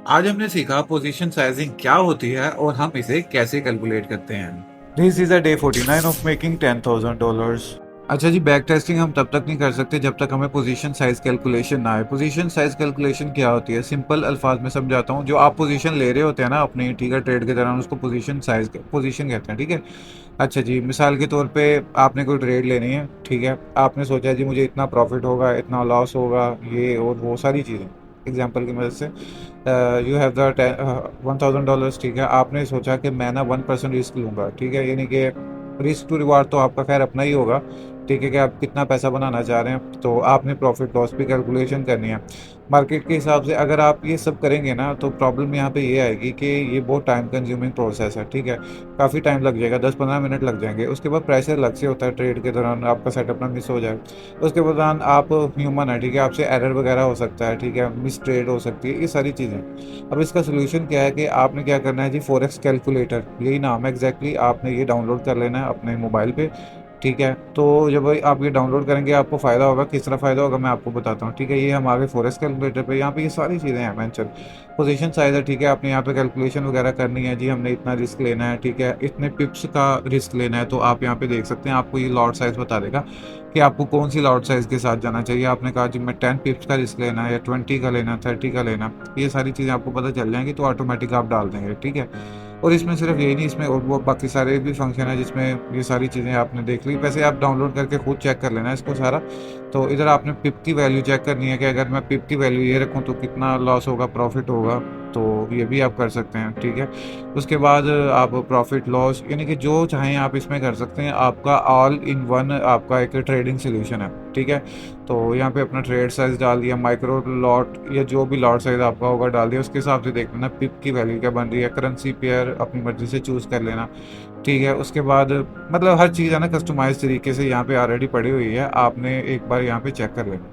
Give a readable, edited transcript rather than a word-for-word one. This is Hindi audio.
आज हमने सीखा पोजीशन साइजिंग क्या होती है और हम इसे कैसे कैलकुलेट करते हैं। This is a day 49 of making $10,000। अच्छा जी, बैक टेस्टिंग हम तब तक नहीं कर सकते जब तक हमें पोजीशन साइज कैलकुलेशन ना आए। पोजीशन साइज कैलकुलेशन क्या होती है, सिंपल अल्फाज में समझाता हूँ। जो आप पोजीशन ले रहे होते हैं ना अपनी, ठीक है, ट्रेड के दौरान, उसको पोजीशन साइज पोजीशन कहते हैं, ठीक है। अच्छा जी, मिसाल के तौर पे आपने कोई ट्रेड लेनी है, ठीक है। आपने सोचा जी मुझे इतना प्रॉफिट होगा, इतना लॉस होगा, ये और वो सारी चीज़ें एग्जाम्पल की मदद से। यू हैव द $1,000, ठीक है। आपने सोचा कि मैं ना 1% रिस्क लूंगा, ठीक है। यानी कि रिस्क टू रिवार्ड तो आपका खैर अपना ही होगा, ठीक है, कि आप कितना पैसा बनाना चाह रहे हैं। तो आपने प्रॉफिट लॉस भी कैलकुलेशन करनी है मार्केट के हिसाब से। अगर आप ये सब करेंगे ना तो प्रॉब्लम यहाँ पे ये आएगी कि ये बहुत टाइम कंज्यूमिंग प्रोसेस है, ठीक है। काफ़ी टाइम लग जाएगा, 10-15 मिनट लग जाएंगे। उसके बाद प्रेशर अलग से होता है, ट्रेड के दौरान आपका सेटअप ना मिस हो जाए। उसके दौरान आप ह्यूमन है, ठीक है, आपसे एरर वगैरह हो सकता है, ठीक है, मिस ट्रेड हो सकती है, ये सारी चीज़ें। अब इसका सोल्यूशन क्या है कि आपने क्या करना है जी, फॉरेक्स कैलकुलेटर, यही नाम है एग्जैक्टली। आपने ये डाउनलोड कर लेना है अपने मोबाइल पे, ठीक है। तो जब आप ये डाउनलोड करेंगे आपको फ़ायदा होगा। किस तरह फ़ायदा होगा मैं आपको बताता हूँ, ठीक है। ये हमारे फॉरेक्स कैलकुलेटर पे, यहाँ पे ये सारी चीज़ें हैं मेंशन। पोजीशन साइज है, ठीक है, आपने यहाँ पे कैलकुलेशन वगैरह करनी है जी। हमने इतना रिस्क लेना है, ठीक है, इतने पिप्स का रिस्क लेना है। तो आप यहाँ पे देख सकते हैं, आपको ये लॉट साइज बता देगा कि आपको कौन सी लॉट साइज के साथ जाना चाहिए। आपने कहा जी मैं 10 पिप्स का रिस्क लेना है, या 20 का लेना, 30 का लेना, ये सारी चीज़ें आपको पता चल जाएंगी। तो ऑटोमेटिक आप डाल देंगे, ठीक है। और इसमें सिर्फ यही नहीं, इसमें और वो बाकी सारे भी फंक्शन है जिसमें ये सारी चीज़ें आपने देख ली। वैसे आप डाउनलोड करके खुद चेक कर लेना इसको सारा। तो इधर आपने पिप की वैल्यू चेक करनी है कि अगर मैं पिप की वैल्यू ये रखूँ तो कितना लॉस होगा, प्रॉफिट होगा। तो ये भी आप कर सकते हैं, ठीक है। उसके बाद आप प्रॉफिट लॉस यानी कि जो चाहें आप इसमें कर सकते हैं। आपका ऑल इन वन आपका एक ट्रेडिंग सोल्यूशन है, ठीक है। तो यहाँ पे अपना ट्रेड साइज डाल दिया, माइक्रो लॉट या जो भी लॉट साइज आपका होगा डाल दिया। उसके हिसाब से देख लेना पिप की वैल्यू क्या बन रही है। करेंसी पेयर अपनी मर्जी से चूज कर लेना, ठीक है। उसके बाद मतलब हर चीज़ है ना कस्टमाइज तरीके से यहाँ पे ऑलरेडी पड़ी हुई है, आपने एक बार यहाँ पे चेक कर लेना।